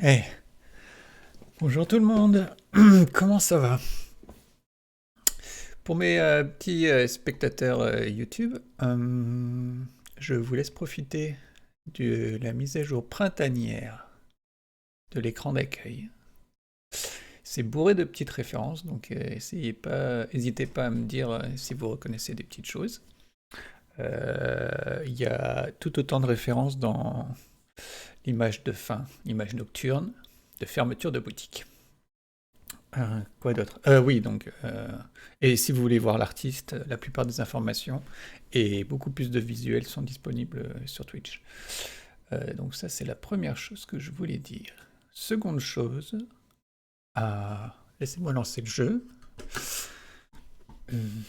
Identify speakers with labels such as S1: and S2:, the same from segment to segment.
S1: Hey, bonjour tout le monde. Comment ça va? Pour mes petits spectateurs YouTube, je vous laisse profiter de la mise à jour printanière de l'écran d'accueil. C'est bourré de petites références, donc n'hésitez pas à me dire si vous reconnaissez des petites choses. Il y a tout autant de références dans l'image de fin, l'image nocturne, de fermeture de boutique. Quoi d'autre? Oui, donc, et si vous voulez voir l'artiste, la plupart des informations et beaucoup plus de visuels sont disponibles sur Twitch. Donc ça, c'est la première chose que je voulais dire. Seconde chose, laissez-moi lancer le jeu. Hum,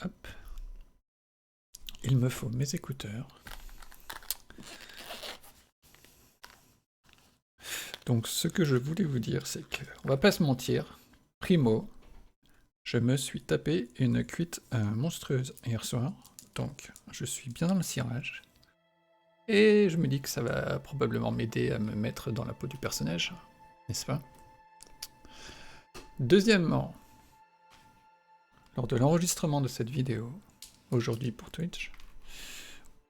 S1: Hop, il me faut mes écouteurs. Donc ce que je voulais vous dire, c'est que, on va pas se mentir, primo, je me suis tapé une cuite monstrueuse hier soir, donc je suis bien dans le cirage. Et je me dis que ça va probablement m'aider à me mettre dans la peau du personnage, n'est-ce pas? Deuxièmement, lors de l'enregistrement de cette vidéo, aujourd'hui pour Twitch,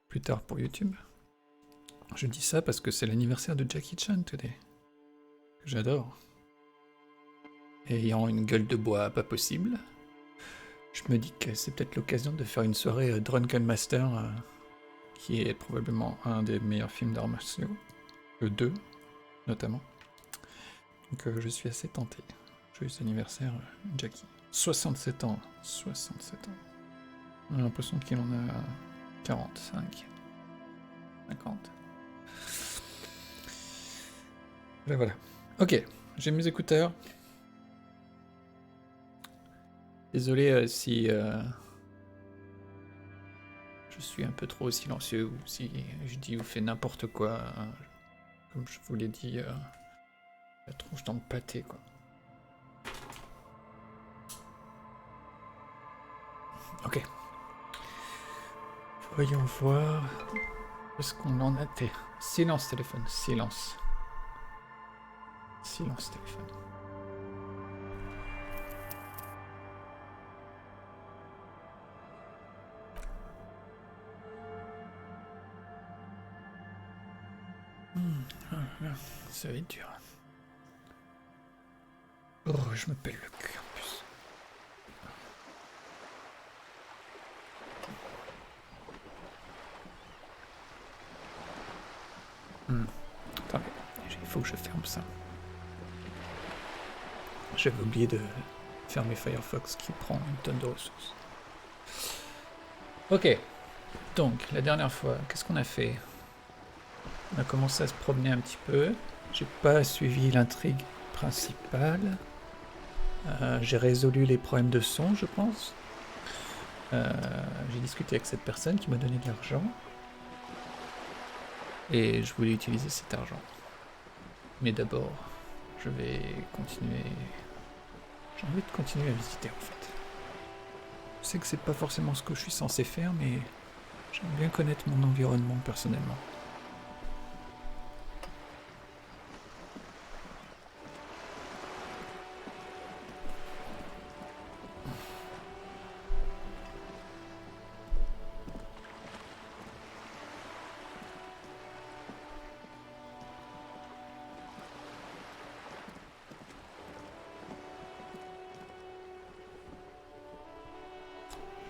S1: plus tard pour YouTube, je dis ça parce que c'est l'anniversaire de Jackie Chan today, que j'adore. Et ayant une gueule de bois pas possible, je me dis que c'est peut-être l'occasion de faire une soirée Drunken Master, qui est probablement un des meilleurs films d'arts martiaux, le 2 notamment. Donc je suis assez tenté. Joyeux anniversaire, Jackie. 67 ans. 67 ans. J'ai l'impression qu'il en a 45. 50. Voilà. Ok, j'ai mes écouteurs. Désolé si je suis un peu trop silencieux ou si je dis ou fais n'importe quoi. Comme je vous l'ai dit, la tronche dans le pâté, quoi. Ok. Voyons voir. Où est-ce qu'on en était? Silence téléphone, silence. Silence téléphone. Ça va être dur. Oh, je me pèle le cul en plus. Attendez, il faut que je ferme ça. J'avais oublié de fermer Firefox qui prend une tonne de ressources. Ok, donc la dernière fois, qu'est-ce qu'on a fait? On a commencé à se promener un petit peu. J'ai pas suivi l'intrigue principale. J'ai résolu les problèmes de son, je pense. J'ai discuté avec cette personne qui m'a donné de l'argent. Et je voulais utiliser cet argent. Mais d'abord, je vais continuer. J'ai envie de continuer à visiter en fait. Je sais que c'est pas forcément ce que je suis censé faire, mais j'aime bien connaître mon environnement personnellement.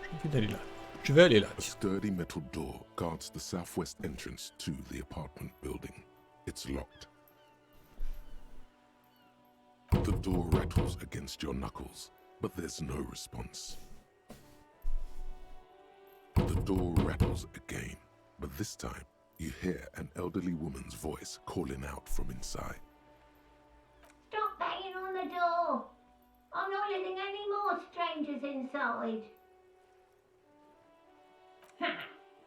S1: J'ai envie d'aller là. Je vais aller là.
S2: A sturdy metal door guards the southwest entrance to the apartment building. It's locked. The door rattles against your knuckles, but there's no response. The door rattles again, but this time you hear an elderly woman's voice calling out from inside.
S3: Stop banging on the door! I'm not letting any more strangers inside.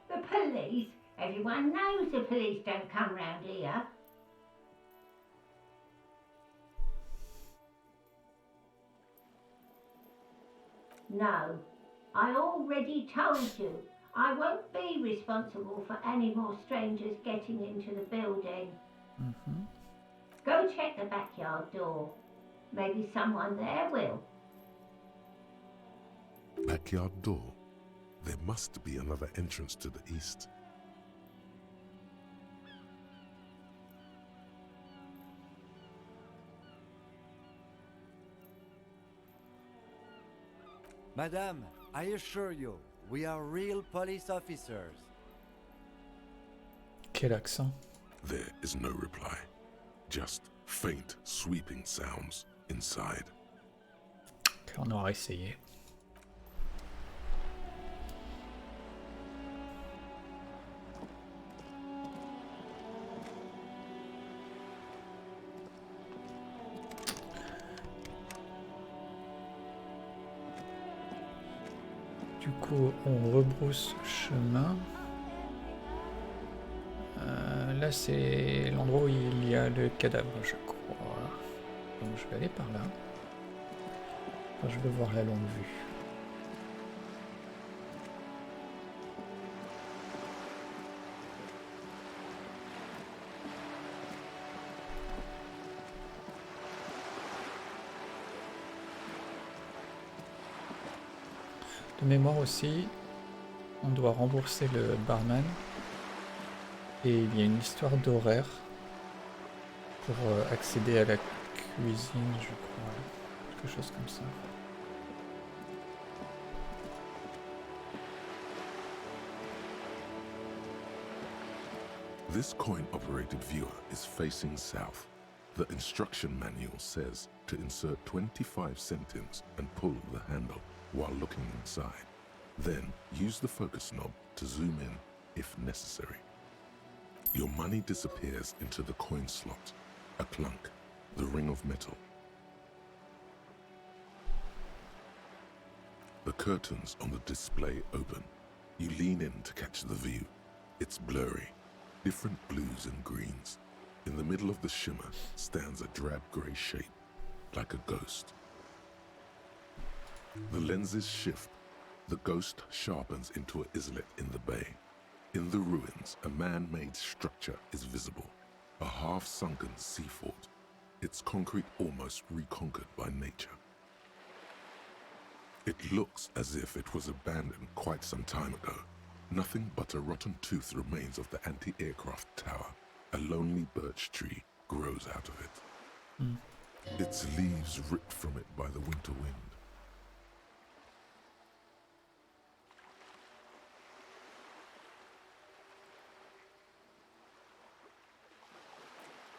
S3: The police? Everyone knows the police don't come round here. No, I already told you. I won't be responsible for any more strangers getting into the building.
S1: Mhm.
S3: Go check the backyard door. Maybe someone there will.
S2: Backyard door. There must be another entrance to the east.
S4: Madame, I assure you, we are real police officers.
S1: Quel accent.
S2: There is no reply. Just faint, sweeping sounds inside.
S1: Ok, on aura essayé. Du coup, on rebrousse chemin. Là, c'est l'endroit où il y a le cadavre, je crois. Donc, je vais aller par là. Enfin, je veux voir la longue vue. De mémoire aussi, on doit rembourser le barman. Et il y a une histoire d'horaire pour accéder à la cuisine, je crois. Quelque chose comme ça.
S2: This coin-operated viewer is facing south. The instruction manual says to insert 25 centimes and pull the handle while looking inside. Then use the focus knob to zoom in if necessary. Your money disappears into the coin slot. A clunk, the ring of metal. The curtains on the display open. You lean in to catch the view. It's blurry, different blues and greens. In the middle of the shimmer stands a drab grey shape, like a ghost. The lenses shift. The ghost sharpens into an islet in the bay. In the ruins, a man-made structure is visible, a half-sunken sea fort, its concrete almost reconquered by nature. It looks as if it was abandoned quite some time ago. Nothing but a rotten tooth remains of the anti-aircraft tower. A lonely birch tree grows out of it. Its leaves ripped from it by the winter wind.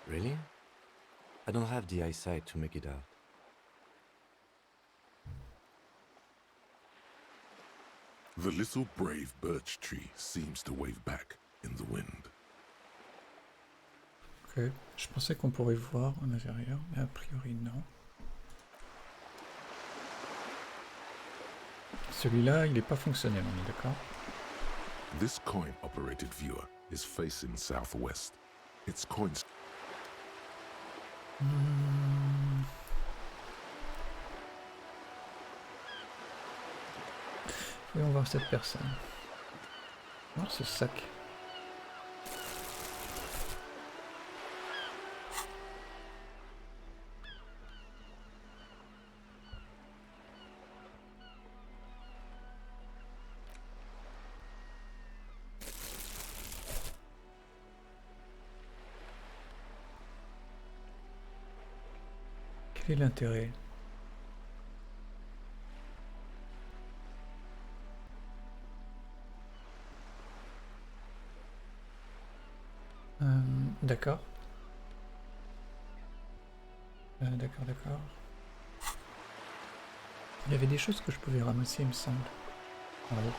S4: Really? I don't have the eyesight to make it out.
S2: The little brave birch tree seems to wave back in the wind.
S1: Ok, je pensais qu'on pourrait voir en intérieur, mais a priori non. Celui-là, il n'est pas fonctionnel, on est d'accord?
S2: This coin-operated viewer is facing southwest. Its coins.
S1: Voyons voir cette personne. Voir ce sac. Quel est l'intérêt? D'accord. D'accord. Il y avait des choses que je pouvais ramasser, il me semble. En haut.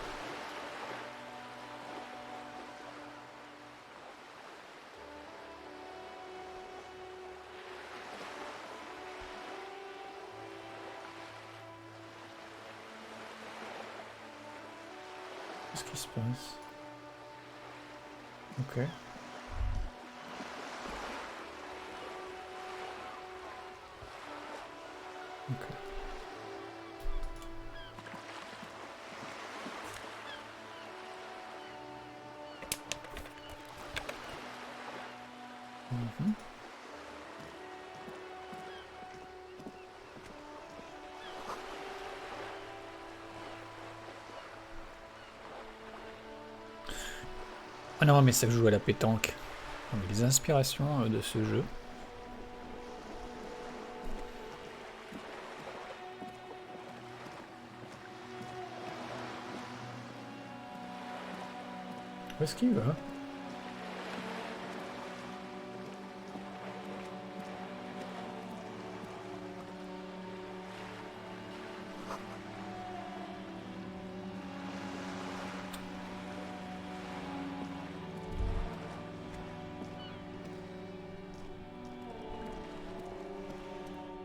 S1: Qu'est-ce qui se passe? Ok. Ok. Ah non, mais ça joue à la pétanque. Donc, les inspirations de ce jeu. Où est-ce qu'il va?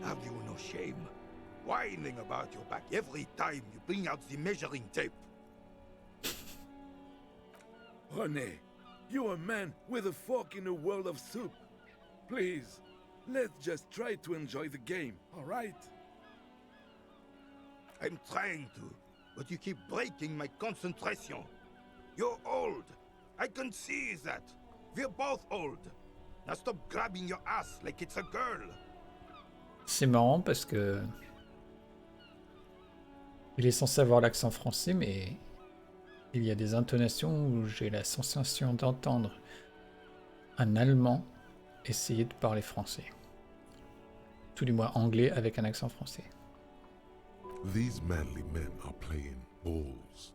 S5: Have you no shame? Whining about your back every time you bring out the measuring tape.
S2: René, you're a man with a fork in a world of soup. Please, let's just try to enjoy the game, alright?
S5: I'm trying to, but you keep breaking my concentration. You're old. I can see that. We're both old. Now stop grabbing your ass like it's a girl.
S1: C'est marrant parce que... Il est censé avoir l'accent français, mais... Il y a des intonations où j'ai la sensation d'entendre un Allemand essayer de parler français. Tout du moins anglais avec un accent français.
S2: These manly men are playing balls.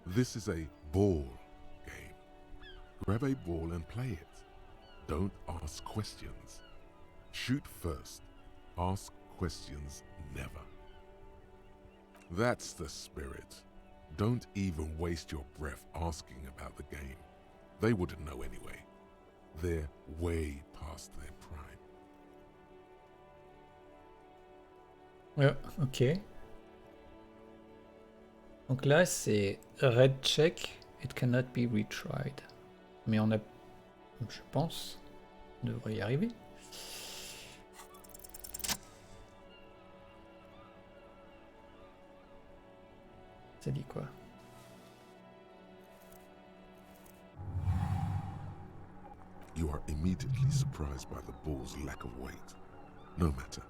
S2: This is a ball game. Grab a ball and play it. Don't ask questions. Shoot first. Ask questions never. That's the spirit. Don't even waste your breath asking about the game. They wouldn't know anyway. They're way past their prime.
S1: Ok. Donc là, c'est red check, it cannot be retried. Mais on a, je pense, on devrait y arriver. Ça dit quoi?
S2: You are immediately surprised by the ball's lack of weight. No matter,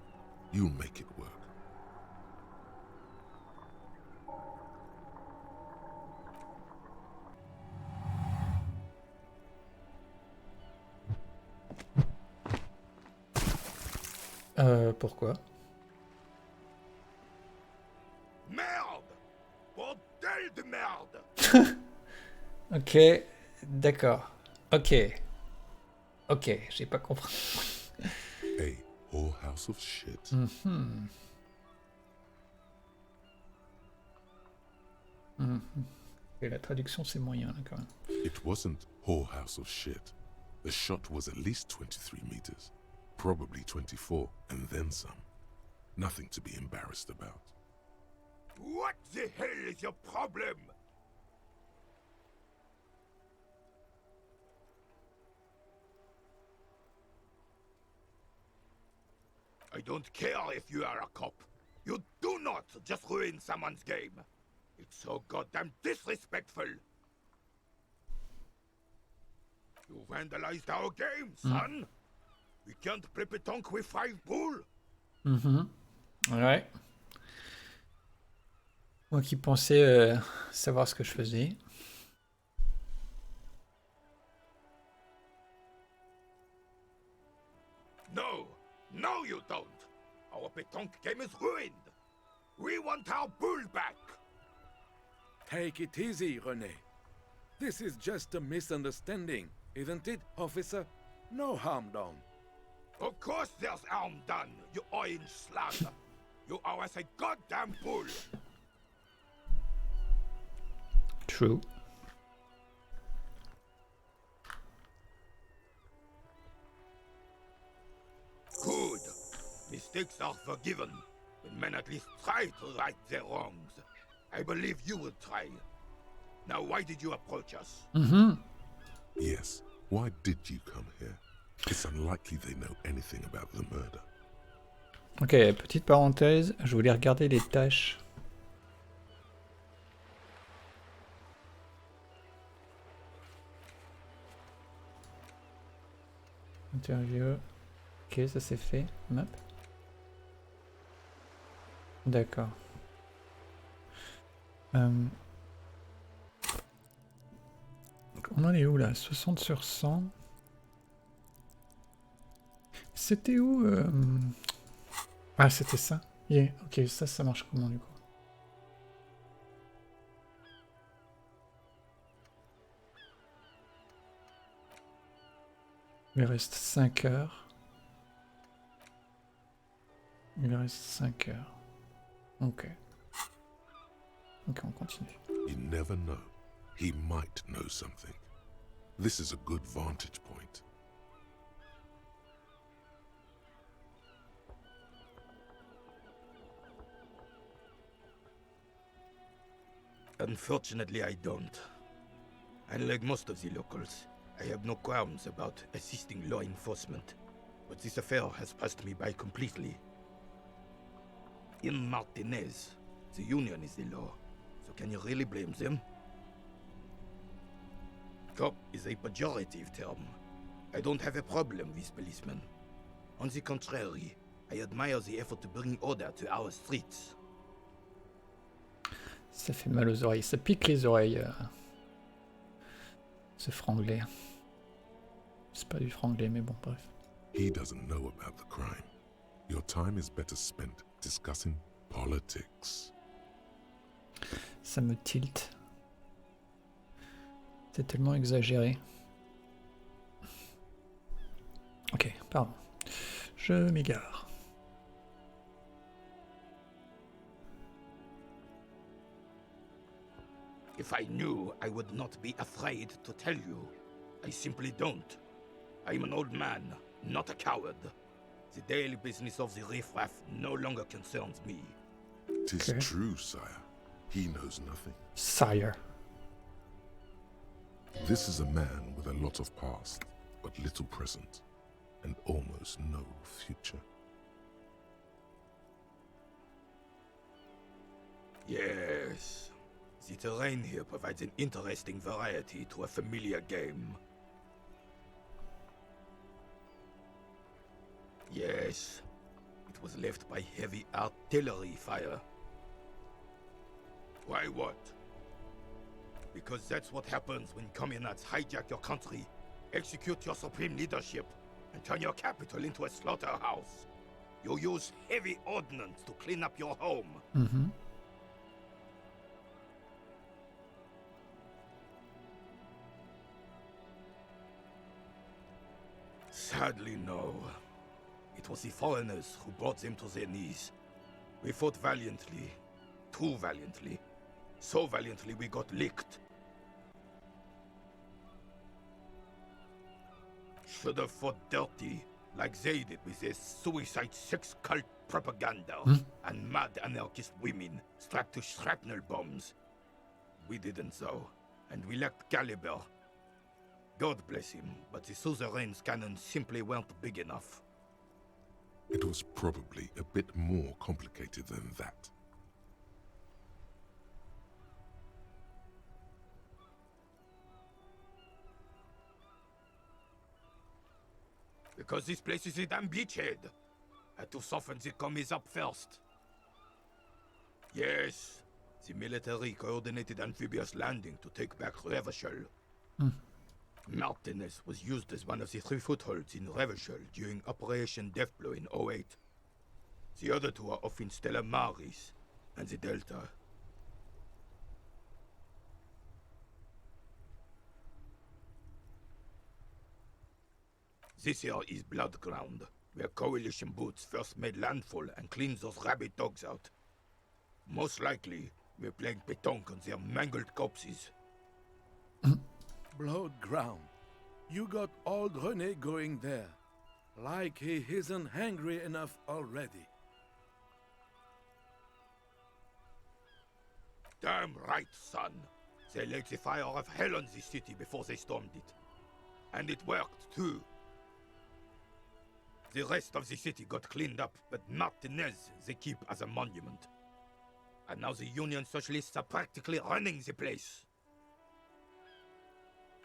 S2: you'll make it work.
S1: Pourquoi?
S5: Merde! Bordel de merde!
S1: Ok, d'accord. Ok. Ok, j'ai pas compris.
S2: A whorehouse of shit.
S1: Et la traduction, c'est moyen, là, quand même.
S2: It wasn't whorehouse of shit. The shot was at least 23 meters. Probably 24, and then some. Nothing to be embarrassed about.
S5: What the hell is your problem? I don't care if you are a cop. You do not just ruin someone's game. It's so goddamn disrespectful. You vandalized our game, son. We can't play pétanque with 5 balls.
S1: Ouais. Moi qui pensais savoir ce que je faisais.
S5: No, no you don't. Our pétanque game is ruined. We want our bull back.
S6: Take it easy, René. This is just a misunderstanding, isn't it, officer? No harm done.
S5: Of course there's harm done, you orange slug. You owe us a goddamn bull.
S1: True.
S5: Good. Mistakes are forgiven when men at least try to right their wrongs. I believe you will try. Now, why did you approach us?
S2: Yes, why did you come here? It's unlikely they know anything about the murder.
S1: Ok, petite parenthèse, je voulais regarder les tâches. Interview. Ok, ça c'est fait. Map. D'accord. Donc, On en est où là? 60 sur 100. C'était où Ah, c'était ça. Yeah. Ok, ça marche comment du coup? Il reste 5 heures. Il reste 5 heures. Ok. Ok, on continue.
S2: You never know. He might know something. This is a good vantage point.
S5: Unfortunately, I don't. Unlike most of the locals, I have no qualms about assisting law enforcement, but this affair has passed me by completely. In Martinez, the union is the law, so can you really blame them? Cop is a pejorative term. I don't have a problem with policemen. On the contrary, I admire the effort to bring order to our streets.
S1: Ça fait mal aux oreilles, ça pique les oreilles. Ce franglais. C'est pas du franglais, mais bon, bref.
S2: He doesn't know about the crime. Your time is better spent discussing politics.
S1: Ça me tilte. C'est tellement exagéré. Ok, pardon. Je m'égare.
S5: If I knew, I would not be afraid to tell you. I simply don't. I'm an old man, not a coward. The daily business of the riffraff no longer concerns me.
S2: 'Tis
S1: Okay.
S2: true, sire. He knows nothing.
S1: Sire.
S2: This is a man with a lot of past, but little present, and almost no future.
S5: Yes. The terrain here provides an interesting variety to a familiar game. Yes. It was left by heavy artillery fire. Why what? Because that's what happens when communards hijack your country, execute your supreme leadership, and turn your capital into a slaughterhouse. You use heavy ordnance to clean up your home.
S1: Mhm.
S5: Sadly, no. It was the foreigners who brought them to their knees. We fought valiantly. Too valiantly. So valiantly we got licked. Should have fought dirty, like they did with their suicide sex cult propaganda and mad anarchist women strapped to shrapnel bombs. We didn't though, and we lacked caliber. God bless him, but the suzerain's cannons simply weren't big enough.
S2: It was probably a bit more complicated than that.
S5: Because this place is a damn beachhead. Had to soften the commies up first. Yes, the military coordinated amphibious landing to take back Revachol. Martinez was used as one of the 3 footholds in Revachol during Operation Deathblow in 08. The other 2 are off in Stella Maris and the Delta. This here is Blood Ground, where Coalition boots first made landfall and cleaned those rabid dogs out. Most likely, we're playing pétanque on their mangled corpses.
S6: Blood ground. You got old René going there. Like he isn't hungry enough already.
S5: Damn right, son. They laid the fire of hell on the city before they stormed it. And it worked, too. The rest of the city got cleaned up, but Martinez they keep as a monument. And now the Union Socialists are practically running the place.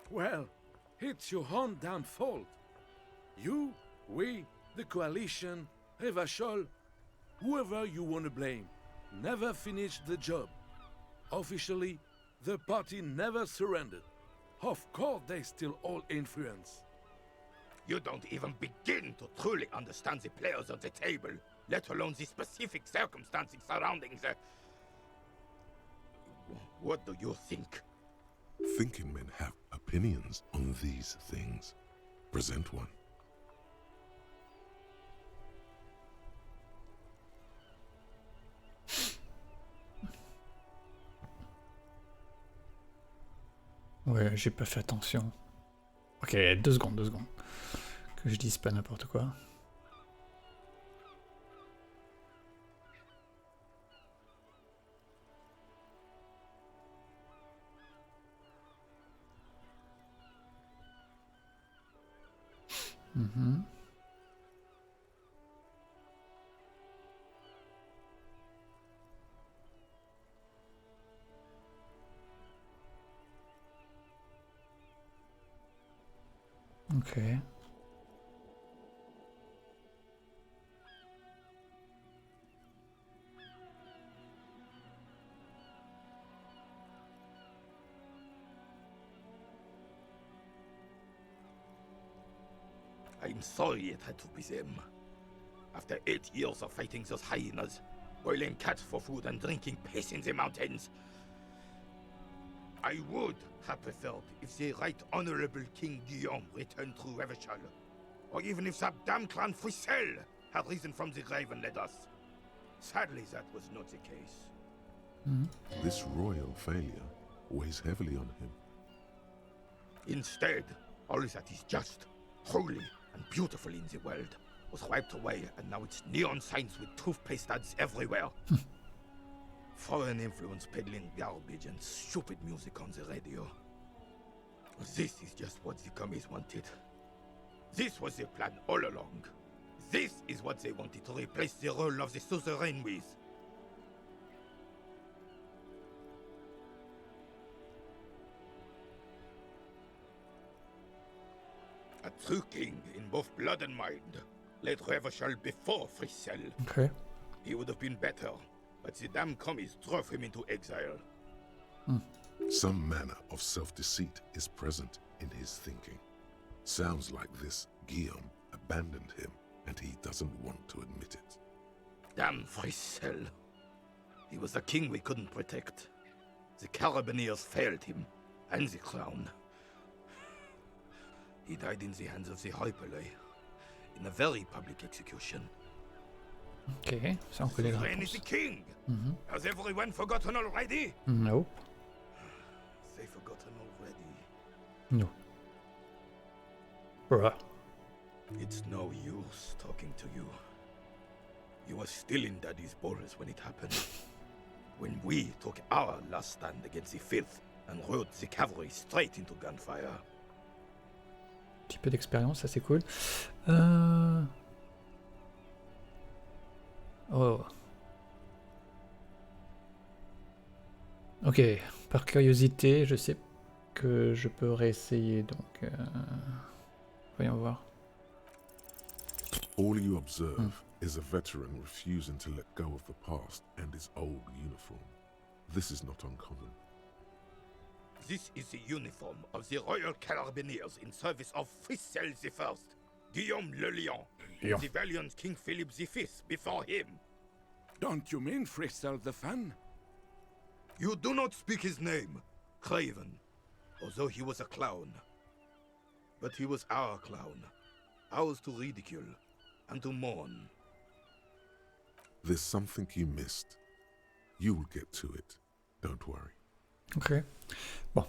S6: Well, it's your own damn fault. You, we, the coalition, Revachol, whoever you want to blame, never finished the job. Officially, the party never surrendered. Of course they still all influence.
S5: You don't even begin to truly understand the players on the table, let alone the specific circumstances surrounding the... What do you think?
S2: Thinking men have opinions on these things. Present one.
S1: Ouais, j'ai pas fait attention. Ok, 2 secondes, 2 secondes. Que je dise pas n'importe quoi. Mhm. Ok.
S5: I'm sorry it had to be them. After 8 years of fighting those hyenas, boiling cats for food and drinking piss in the mountains, I would have preferred if the Right Honorable King Guillaume returned through Revachol, or even if that damn clan Frissel had risen from the grave and led us. Sadly, that was not the case.
S2: This royal failure weighs heavily on him.
S5: Instead, all that is just, holy, and beautiful in the world was wiped away, and now it's neon signs with toothpaste ads everywhere. Foreign influence peddling garbage and stupid music on the radio. This is just what the commies wanted. This was their plan all along. This is what they wanted to replace the role of the suzerain with. A true king in both blood and mind led Revachol before Frissel.
S1: Ok.
S5: He would have been better, but the damn commies drove him into exile.
S2: Some manner of self-deceit is present in his thinking. Sounds like this Guillaume abandoned him, and he doesn't want to admit it.
S5: Damn Frissel. He was a king we couldn't protect. The Carabineers failed him, and the crown. He died in the hands of the Hyperlay, in a very public execution.
S1: Ok, ça on connaît la
S5: Reign is the
S1: réponse.
S5: king! Has everyone forgotten already?
S1: Nope.
S5: They've forgotten already.
S1: No. Bruh.
S5: It's no use talking to you. You were still in Daddy's borders when it happened. When we took our last stand against the filth and rode the cavalry straight into gunfire.
S1: Petit peu d'expérience, ça c'est cool. Oh. Ok, par curiosité, je sais que je peux réessayer, donc... Voyons voir.
S2: All you observe is a veteran refusing to let go of the past and his old uniform. This is not uncommon.
S5: This is the uniform of the Royal Carabineers in service of Frissel I, Guillaume le Lion,
S1: Lion.
S5: the valiant King Philip V before him.
S6: Don't you mean Frissel the fan?
S5: You do not speak his name, Craven, although he was a clown. But he was our clown, ours to ridicule and to mourn.
S2: There's something you missed. You'll get to it. Don't worry.
S1: Ok. Bon.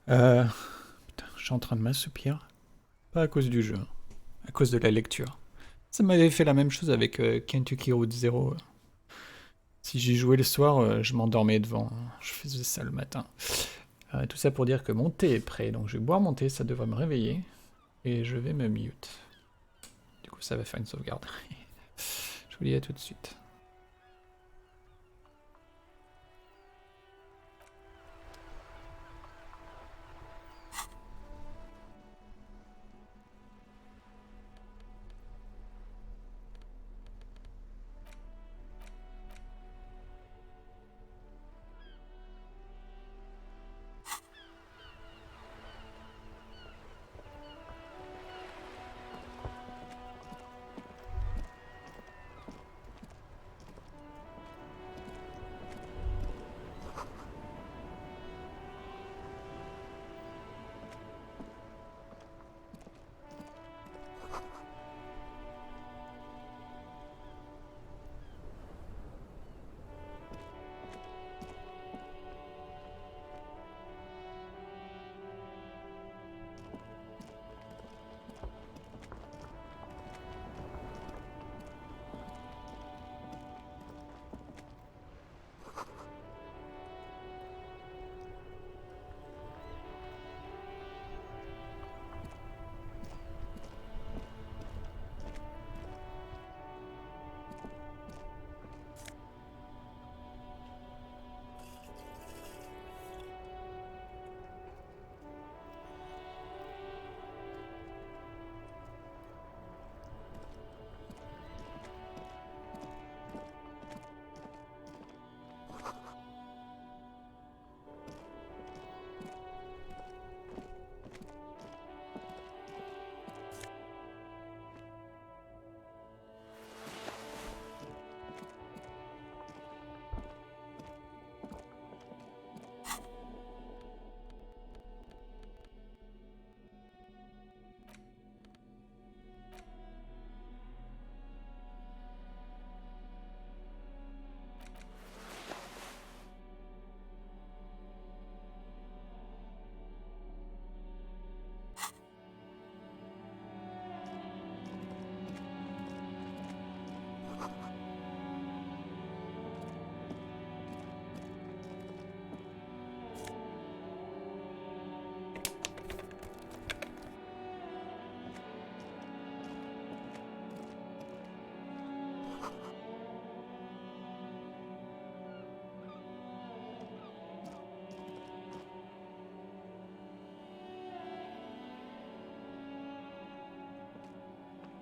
S1: Putain, je suis en train de m'assoupir. Pas à cause du jeu, hein. À cause de la lecture. Ça m'avait fait la même chose avec Kentucky Route Zero. Si j'y jouais le soir, je m'endormais devant. Je faisais ça le matin. Tout ça pour dire que mon thé est prêt. Donc je vais boire mon thé, ça devrait me réveiller. Et je vais me mute. Du coup, ça va faire une sauvegarde. Je vous dis à tout de suite.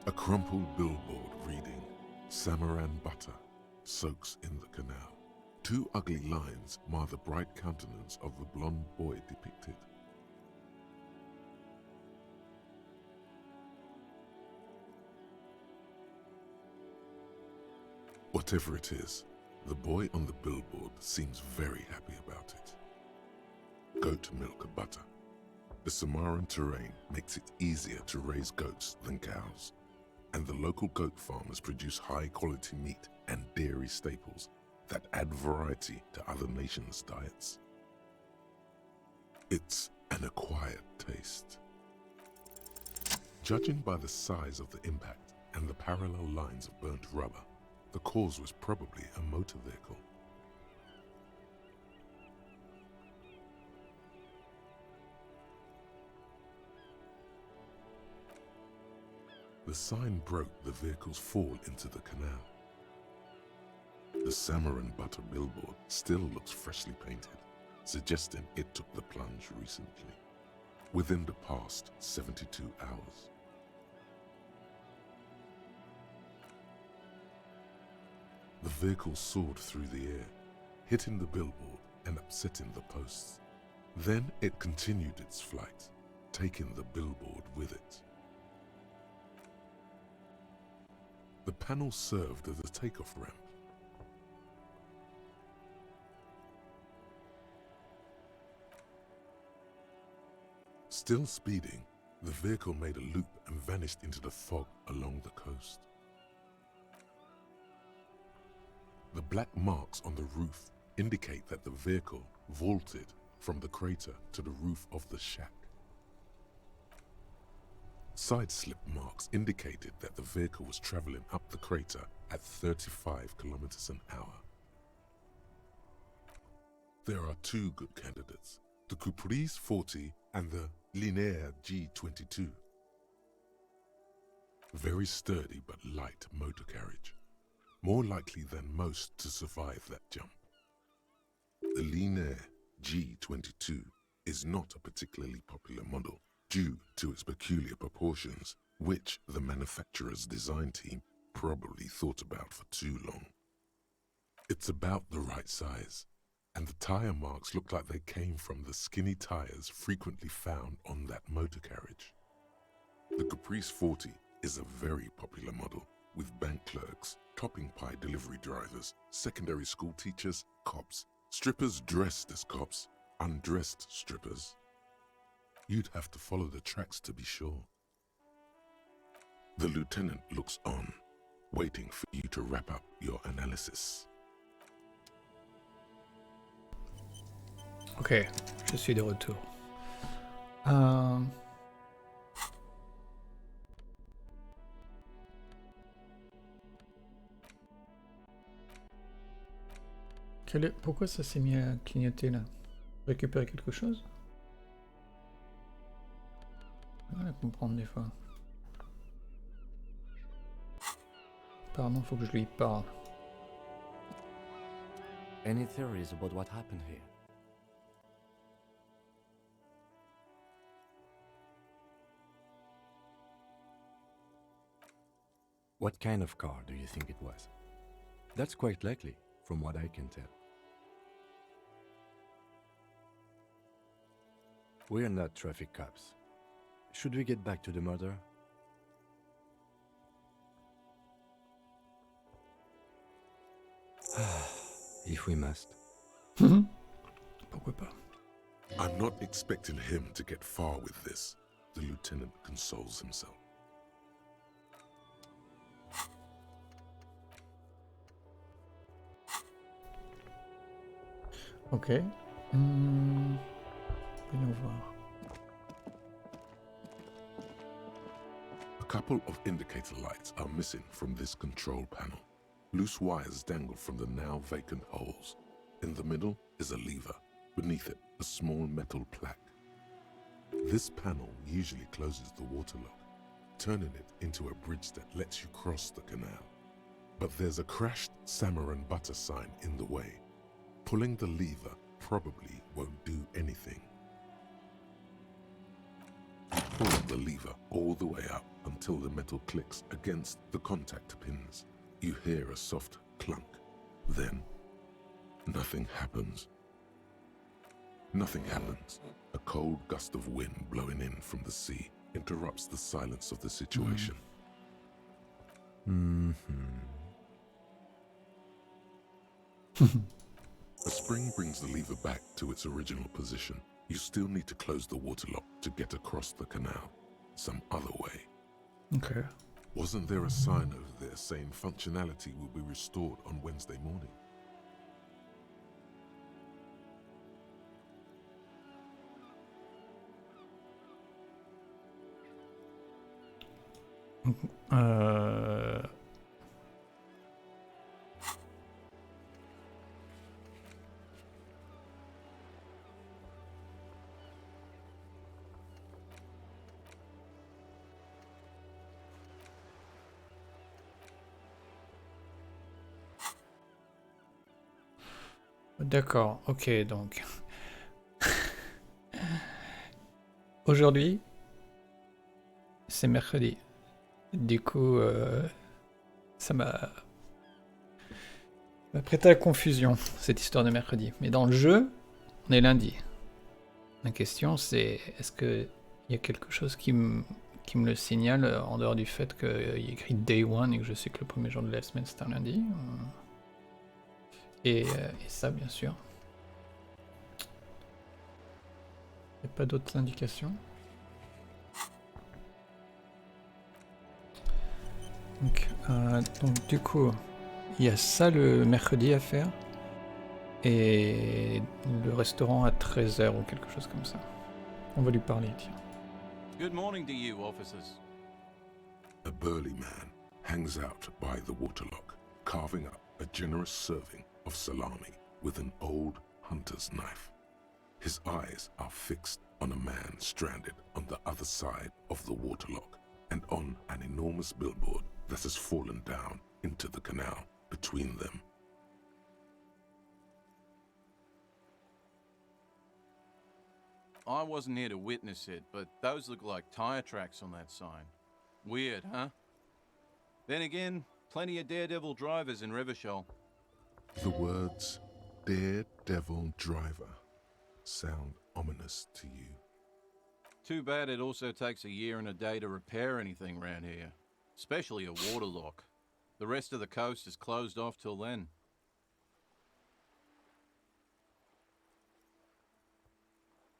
S2: A crumpled billboard reading, Samaran butter, soaks in the canal. Two ugly lines mar the bright countenance of the blonde boy depicted. Whatever it is, the boy on the billboard seems very happy about it. Goat milk butter. The Samaran terrain makes it easier to raise goats than cows, and the local goat farmers produce high-quality meat and dairy staples that add variety to other nations' diets. It's an acquired taste. Judging by the size of the impact and the parallel lines of burnt rubber, the cause was probably a motor vehicle. The sign broke the vehicle's fall into the canal. The Samaran butter billboard still looks freshly painted, suggesting it took the plunge recently, within the past 72 hours. The vehicle soared through the air, hitting the billboard and upsetting the posts. Then it continued its flight, taking the billboard with it. The panel served as a takeoff ramp. Still speeding, the vehicle made a loop and vanished into the fog along the coast. The black marks on the roof indicate that the vehicle vaulted from the crater to the roof of the shack. Side slip marks indicated that the vehicle was traveling up the crater at 35 kilometers an hour. There are two good candidates, the Caprice 40 and the Linéaire G22. Very sturdy but light motor carriage, more likely than most to survive that jump. The Linéaire G22 is not a particularly popular model due to its peculiar proportions, which the manufacturer's design team probably thought about for too long. It's about the right size, and the tire marks look like they came from the skinny tires frequently found on that motor carriage. The Caprice 40 is a very popular model, with bank clerks, topping pie delivery drivers, secondary school teachers, cops, strippers dressed as cops, undressed strippers. You'd have to follow the tracks to be sure. The lieutenant looks on, waiting for you to wrap up your analysis.
S1: Ok, je suis de retour. Pourquoi ça s'est mis à clignoter là? Récupérer quelque chose? On va comprendre des fois. Apparemment, faut que je lui parle.
S4: Any theories about what happened here? What kind of car do you think it was? That's quite likely, from what I can tell. We're not traffic cops. Should we get back to the murder? If we must.
S1: Pourquoi pas?
S2: I'm not expecting him to get far with this, the lieutenant consoles himself.
S1: Ok. Voyons voir.
S2: A couple of indicator lights are missing from this control panel. Loose wires dangle from the now vacant holes. In the middle is a lever. Beneath it, a small metal plaque. This panel usually closes the waterlock, turning it into a bridge that lets you cross the canal. But there's a crashed Samaran butter sign in the way. Pulling the lever probably won't do anything. Pull the lever all the way up until the metal clicks against the contact pins. You hear a soft clunk. Then, nothing happens. Nothing happens. A cold gust of wind blowing in from the sea interrupts the silence of the situation. A spring brings the lever back to its original position. You still need to close the waterlock to get across the canal. Some other way.
S1: Ok.
S2: Wasn't there a sign over there saying functionality will be restored on Wednesday morning?
S1: D'accord, ok, donc. Aujourd'hui, c'est mercredi. Du coup, ça m'a prêté à confusion, cette histoire de mercredi. Mais dans le jeu, on est lundi. La question, c'est est-ce qu'il y a quelque chose qui me le signale en dehors du fait qu'il y a écrit Day One et que je sais que le premier jour de la semaine c'est un lundi et ça, bien sûr. Il n'y a pas d'autres indications. Donc, du coup, il y a ça le mercredi à faire. Et le restaurant à 13h ou quelque chose comme ça. On va lui parler, tiens.
S7: Good morning to you, officers.
S2: A burly man hangs out by the waterlock, carving up a generous serving of salami with an old hunter's knife. His eyes are fixed on a man stranded on the other side of the waterlock and on an enormous billboard that has fallen down into the canal between them.
S7: I wasn't here to witness it, but those look like tire tracks on that sign. Weird, huh? Then again, plenty of daredevil drivers in Revachol.
S2: The words daredevil driver sound ominous to you.
S7: Too bad it also takes a year and a day to repair anything around here, especially a waterlock. The rest of the coast is closed off till then.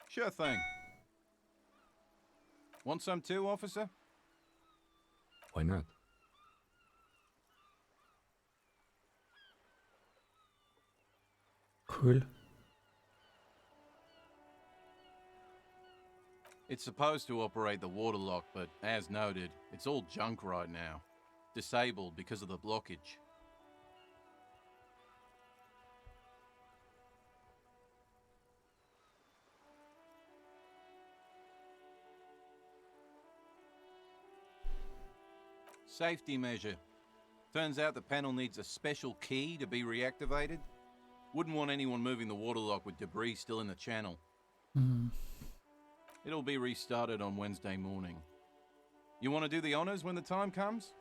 S7: Sure thing. Want some too, officer?
S4: Why not?
S1: Cool.
S7: It's supposed to operate the waterlock, but as noted, it's all junk right now. Disabled because of the blockage. Safety measure. Turns out the panel needs a special key to be reactivated. Wouldn't want anyone moving the waterlock with debris still in the channel. It'll be restarted on Wednesday morning. You want to do the honors when the time comes?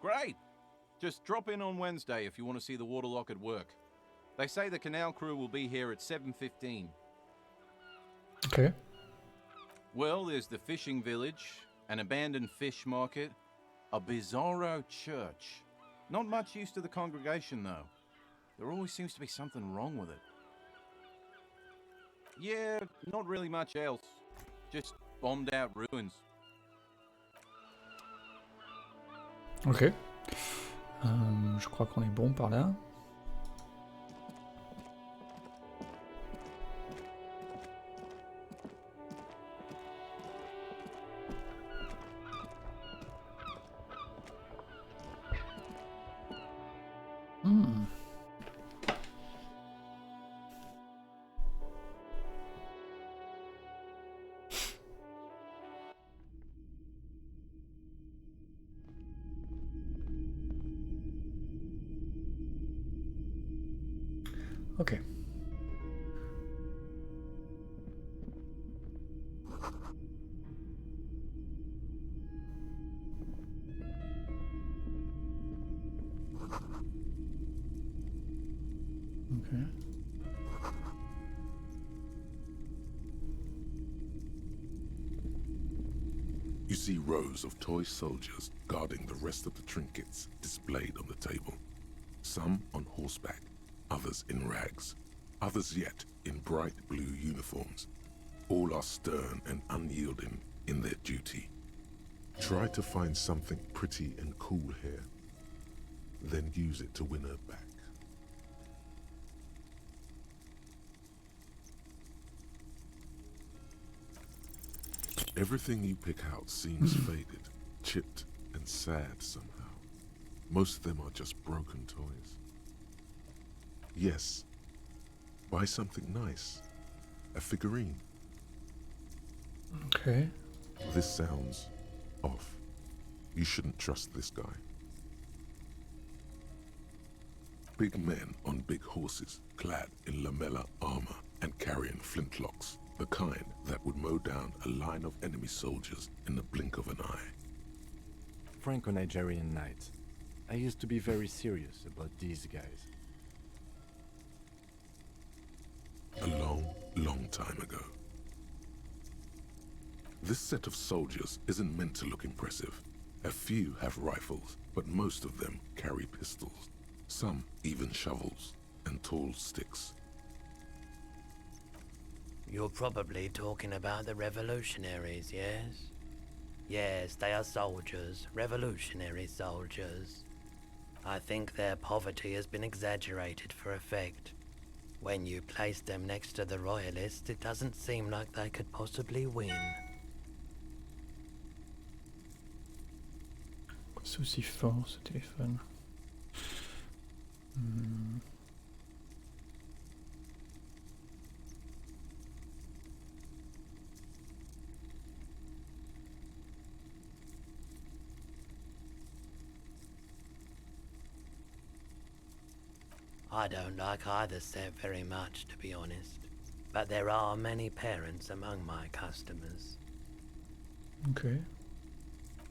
S7: Great! Just drop in on Wednesday if you want to see the waterlock at work. They say the canal crew will be here at 7:15.
S1: Ok.
S7: Well, there's the fishing village, an abandoned fish market, a bizarro church. Not much use to the congregation, though. There always seems to be something wrong with it. Yeah, not really much else. Just bombed out ruins.
S1: Ok. Je crois qu'on est bon par là. Ok. Okay.
S2: You see rows of toy soldiers guarding the rest of the trinkets displayed on the table. Some on horseback, others in rags, others yet in bright blue uniforms. All are stern and unyielding in their duty. Try to find something pretty and cool here, then use it to win her back. Everything you pick out seems faded, chipped, and sad somehow. Most of them are just broken toys. Yes, buy something nice. A figurine.
S1: Okay.
S2: This sounds off. You shouldn't trust this guy. Big men on big horses, clad in lamella armor and carrying flintlocks. The kind that would mow down a line of enemy soldiers in the blink of an eye.
S4: Franco-Nigerian knights. I used to be very serious about these guys.
S2: A long, long time ago. This set of soldiers isn't meant to look impressive. A few have rifles, but most of them carry pistols. Some even shovels and tall sticks.
S8: You're probably talking about the revolutionaries, yes? Yes, they are soldiers, revolutionary soldiers. I think their poverty has been exaggerated for effect. When you place them next to the royalists, it doesn't seem like they could possibly win.
S1: C'est aussi fort ce téléphone.
S8: I don't like either set very much, to be honest. But there are many parents among my customers.
S1: Okay.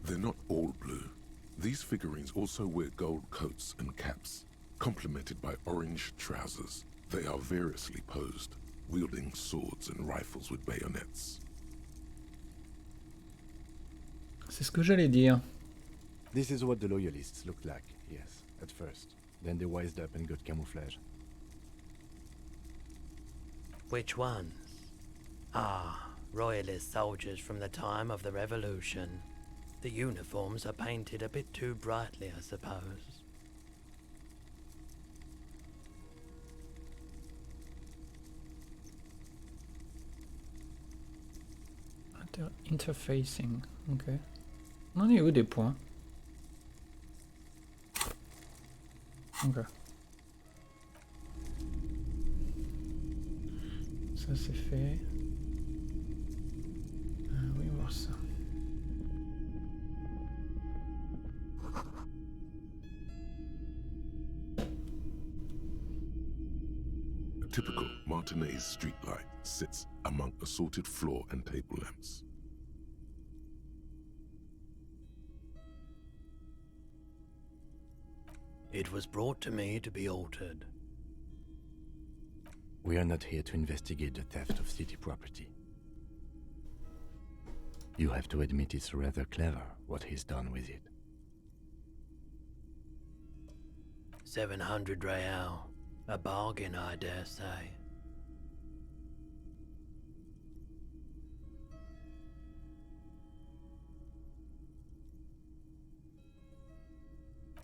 S2: They're not all blue. These figurines also wear gold coats and caps, complemented by orange trousers. They are variously posed, wielding swords and rifles with bayonets.
S1: C'est ce que j'allais dire.
S4: This is what the loyalists looked like, yes, at first. Then they wised up and got camouflage.
S8: Which ones? Ah, royalist soldiers from the time of the revolution. The uniforms are painted a bit too brightly, I suppose.
S1: Interfacing. Ok. On en est où des points? Ok. Ça c'est fait. Oui, voir ça.
S2: A typical Martinez streetlight sits among assorted floor and table lamps.
S8: It was brought to me to be altered.
S4: We are not here to investigate the theft of city property. You have to admit it's rather clever what he's done with it.
S8: 700 real. A bargain, I dare say.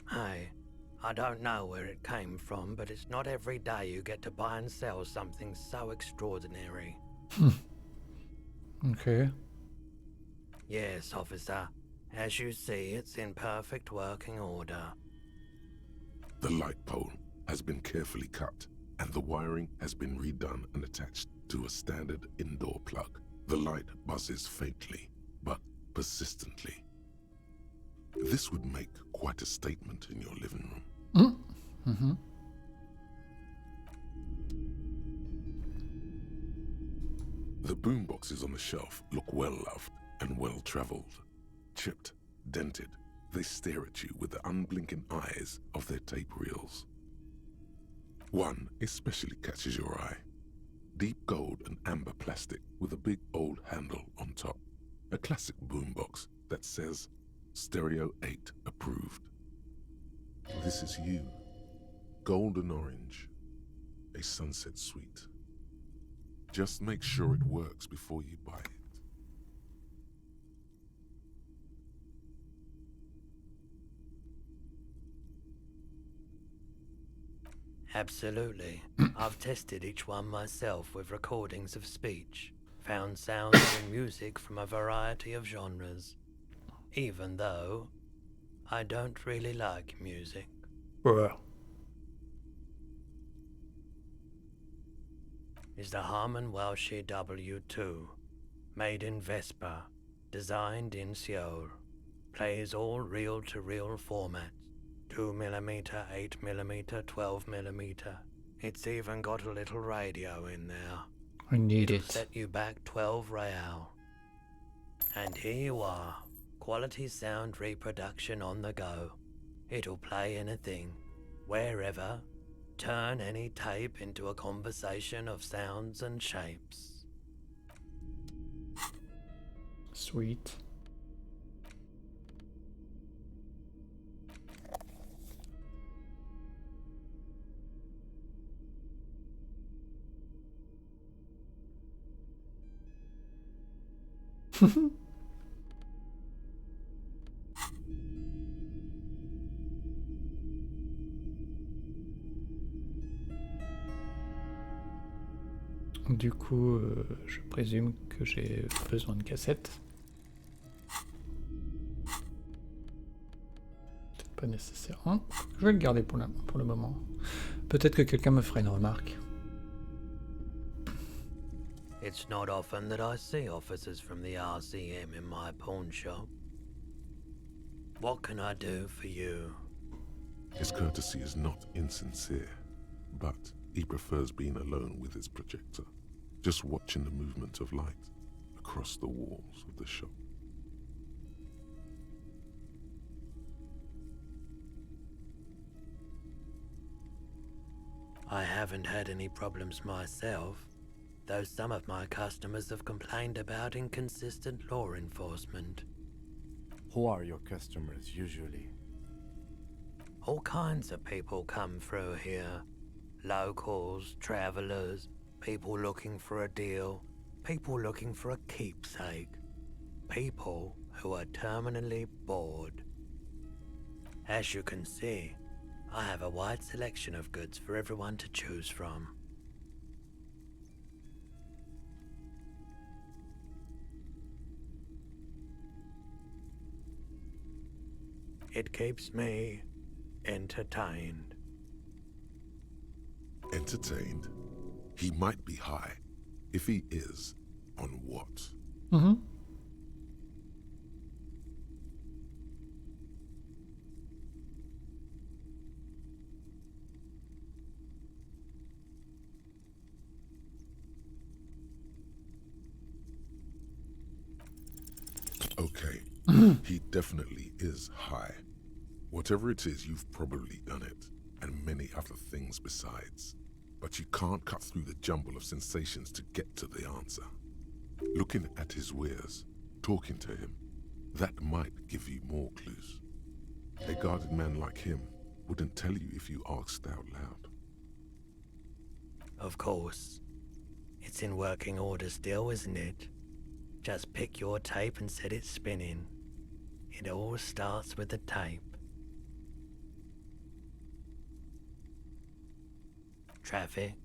S8: Hey, I don't know where it came from, but it's not every day you get to buy and sell something so extraordinary.
S1: Ok.
S8: Yes, officer. As you see, it's in perfect working order.
S2: The light pole has been carefully cut, and the wiring has been redone and attached to a standard indoor plug. The light buzzes faintly, but persistently. This would make quite a statement in your living room.
S1: Mhm.
S2: The boomboxes on the shelf look well-loved and well-traveled. Chipped, dented, they stare at you with the unblinking eyes of their tape reels. One especially catches your eye. Deep gold and amber plastic with a big old handle on top. A classic boombox that says Stereo 8 approved. This is you. Golden orange. A sunset suite. Just make sure it works before you buy it.
S8: Absolutely. I've tested each one myself with recordings of speech, found sounds and music from a variety of genres, even though I don't really like music.
S1: Bruh.
S8: Is the Harman Welsh W2, made in Vespa, designed in Seoul, plays all reel-to-reel formats, 2mm, 8mm, 12mm. It's even got a little radio in there.
S1: I need
S8: It'll
S1: it.
S8: set you back 12 real. And here you are, quality sound reproduction on the go. It'll play anything, wherever, turn any tape into a conversation of sounds and shapes.
S1: Sweet. Du coup, je présume que j'ai besoin de cassettes. Peut-être pas nécessairement. Je vais le garder pour le moment. Peut-être que quelqu'un me fera une remarque.
S8: It's not often that I see officers from the RCM in my pawn shop. What can I do for you?
S2: His courtesy is not insincere, but he prefers being alone with his projector, just watching the movement of light across the walls of the shop.
S8: I haven't had any problems myself, though some of my customers have complained about inconsistent law enforcement.
S4: Who are your customers usually?
S8: All kinds of people come through here. Locals, travelers, people looking for a deal, people looking for a keepsake, people who are terminally bored. As you can see, I have a wide selection of goods for everyone to choose from. It keeps me entertained.
S2: Entertained? He might be high. If he is, on what?
S1: Mhm.
S2: Okay, he definitely is high. Whatever it is, you've probably done it, and many other things besides. But you can't cut through the jumble of sensations to get to the answer. Looking at his wares, talking to him, that might give you more clues. A guarded man like him wouldn't tell you if you asked out loud.
S8: Of course. It's in working order still, isn't it? Just pick your tape and set it spinning. It all starts with the tape. Traffic?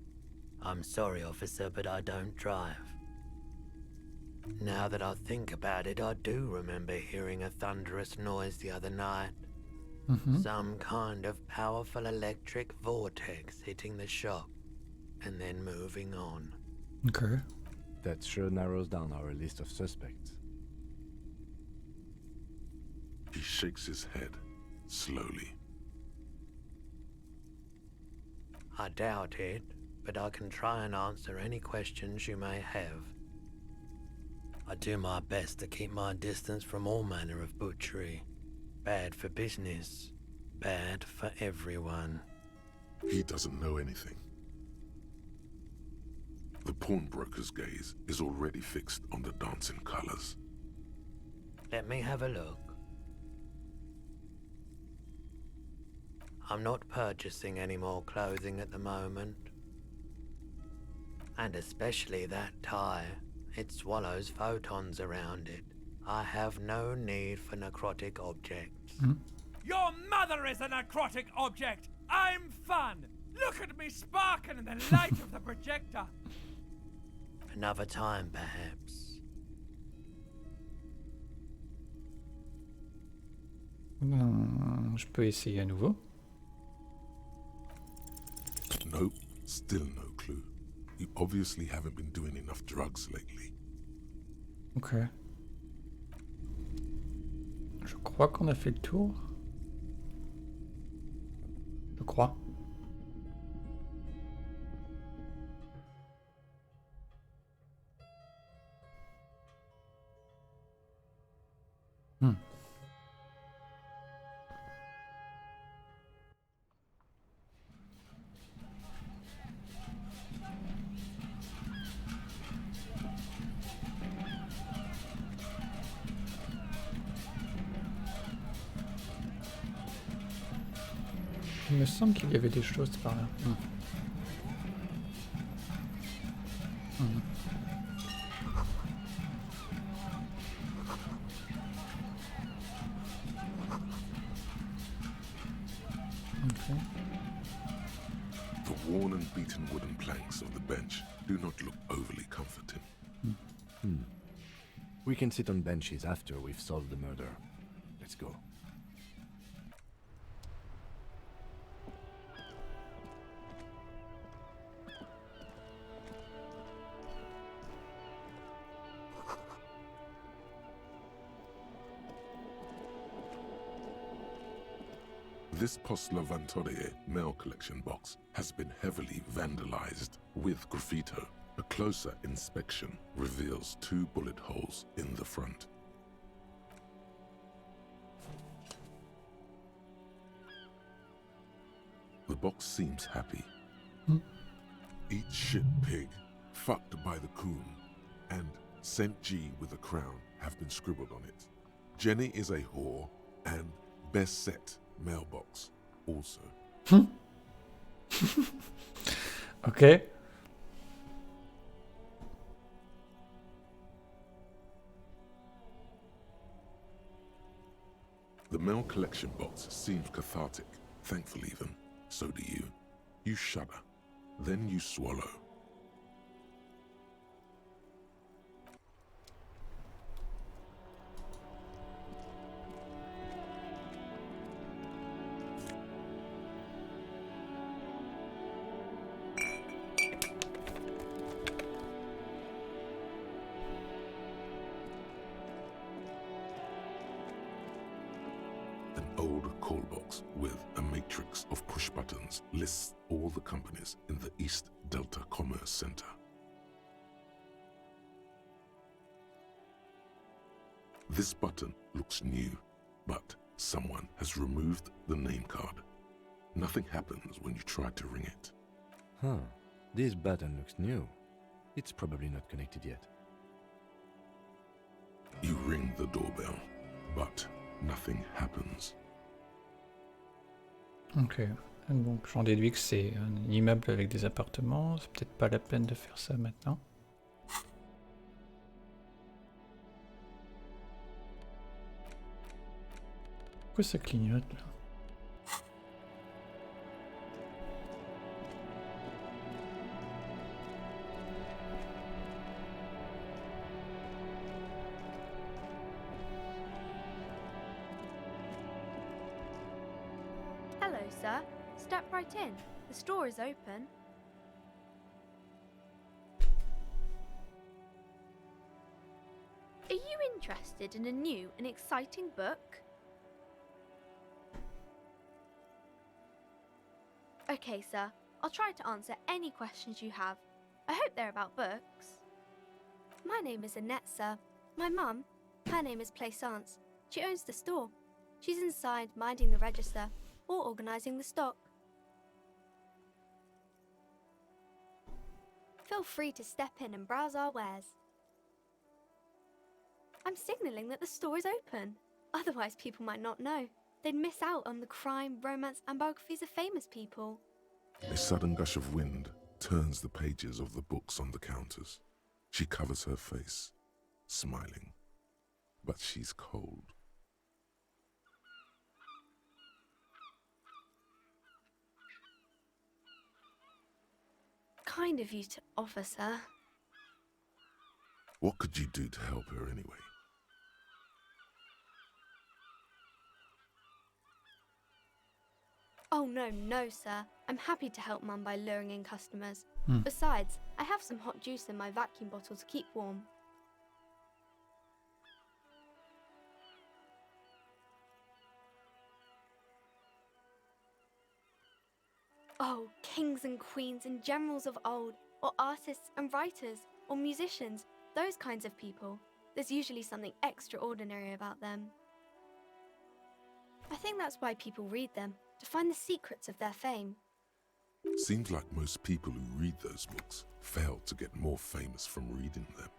S8: I'm sorry, officer, but I don't drive. Now that I think about it, I do remember hearing a thunderous noise the other night.
S1: Mhm.
S8: Some kind of powerful electric vortex hitting the shop and then moving on.
S1: Okay.
S4: That sure narrows down our list of suspects.
S2: He shakes his head, slowly.
S8: I doubt it, but I can try and answer any questions you may have. I do my best to keep my distance from all manner of butchery. Bad for business, bad for everyone.
S2: He doesn't know anything. The pawnbroker's gaze is already fixed on the dancing colors.
S8: Let me have a look. I'm not purchasing any more clothing at the moment. And especially that tie. It swallows photons around it. I have no need for necrotic objects.
S9: Your mother is a necrotic object! I'm fun! Look at me sparkle in the light of the projector!
S8: Another time, perhaps.
S1: Je peux essayer à nouveau.
S2: Nope, still no clue. You obviously haven't been doing enough drugs lately.
S1: Ok. Je crois qu'on a fait le tour. Je crois. Il me semble qu'il y avait des choses par là. Okay.
S2: The worn and beaten wooden planks of the bench do not look overly comforting.
S4: We can sit on benches after we've solved the murder. Let's go.
S2: This Post Levantorie mail collection box has been heavily vandalized with graffito. A closer inspection reveals 2 bullet holes in the front. The box seems happy. Eat shit pig, fucked by the coon, and St. G with a crown have been scribbled on it. Jenny is a whore, and best set mailbox also.
S1: Ok.
S2: The mail collection box seems cathartic, thankful even. So do you. You shudder. Then you swallow. Old call box with a matrix of push buttons lists all the companies in the East Delta Commerce Center. This button looks new, but someone has removed the name card. Nothing happens when you try to ring it.
S4: Huh. This button looks new. It's probably not connected yet.
S2: You ring the doorbell, but nothing happens.
S1: Ok. Donc j'en déduis que c'est un immeuble avec des appartements. C'est peut-être pas la peine de faire ça maintenant. Pourquoi ça clignote là?
S10: Hello, sir. Step right in. The store is open. Are you interested in a new and exciting book? Okay, sir. I'll try to answer any questions you have. I hope they're about books. My name is Annette, sir. My mum, her name is Plaisance. She owns the store. She's inside minding the register or organising the stock. Feel free to step in and browse our wares. I'm signalling that the store is open. Otherwise, people might not know. They'd miss out on the crime, romance, and biographies of famous people.
S2: A sudden gush of wind turns the pages of the books on the counters. She covers her face, smiling, but she's cold.
S10: Kind of you to offer, sir.
S2: What could you do to help her anyway?
S10: Oh, no, sir. I'm happy to help Mum by luring in customers.
S1: Hmm.
S10: Besides, I have some hot juice in my vacuum bottle to keep warm. Oh, kings and queens and generals of old, or artists and writers, or musicians, those kinds of people. There's usually something extraordinary about them. I think that's why people read them, to find the secrets of their fame.
S2: Seems like most people who read those books fail to get more famous from reading them.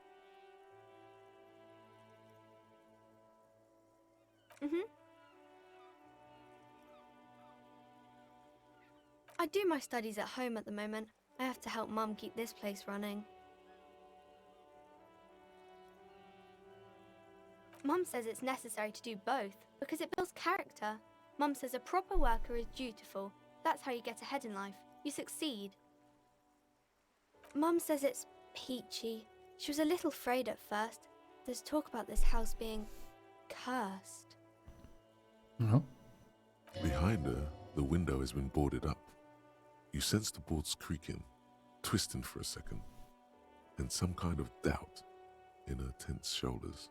S10: I do my studies at home at the moment. I have to help Mum keep this place running. Mum says it's necessary to do both because it builds character. Mum says a proper worker is dutiful. That's how you get ahead in life. You succeed. Mum says it's peachy. She was a little afraid at first. There's talk about this house being cursed.
S1: No.
S2: Behind her, the window has been boarded up. You sense the boards creaking, twisting for a second, and some kind of doubt in her tense shoulders.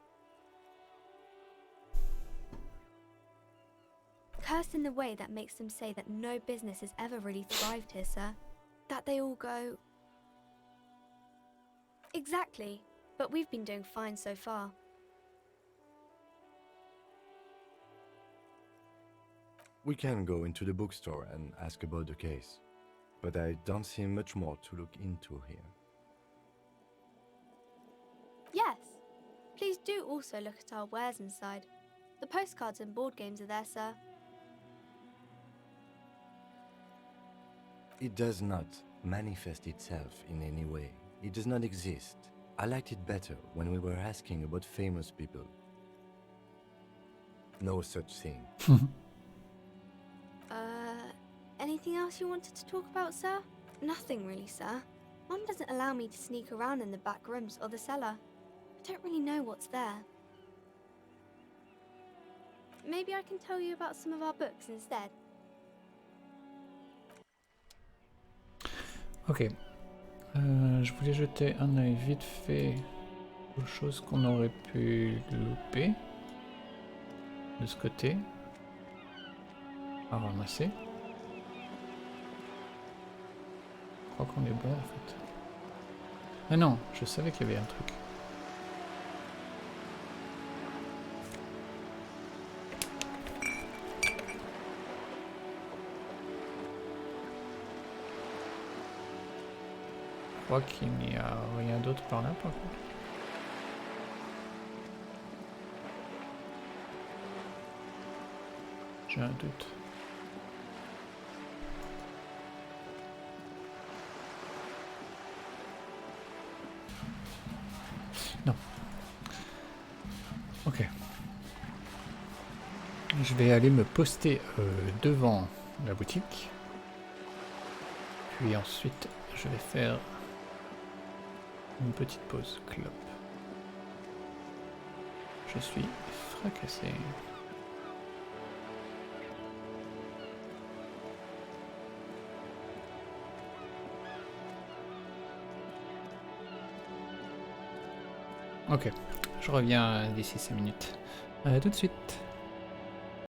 S10: Cursed in the way that makes them say that no business has ever really thrived here, sir. That they all go... Exactly, but we've been doing fine so far.
S4: We can go into the bookstore and ask about the case, but I don't see much more to look into here.
S10: Yes. Please do also look at our wares inside. The postcards and board games are there, sir.
S4: It does not manifest itself in any way. It does not exist. I liked it better when we were asking about famous people. No such thing.
S10: Anything else you wanted to talk about, sir? Nothing really, sir. Mum doesn't allow me to sneak around in the back rooms or the cellar. I don't really know what's there. Maybe I can tell you about some of our books instead.
S1: Ok. Je voulais jeter un œil vite fait aux choses qu'on aurait pu louper de ce côté à ramasser. Je crois qu'on est bon en fait. Ah non, je savais qu'il y avait un truc. Je crois qu'il n'y a rien d'autre par là par contre. J'ai un doute. Non. Ok. Je vais aller me poster devant la boutique. Puis ensuite, je vais faire une petite pause clope. Je suis fracassé. Ok, je reviens d'ici 5 minutes. À tout de suite.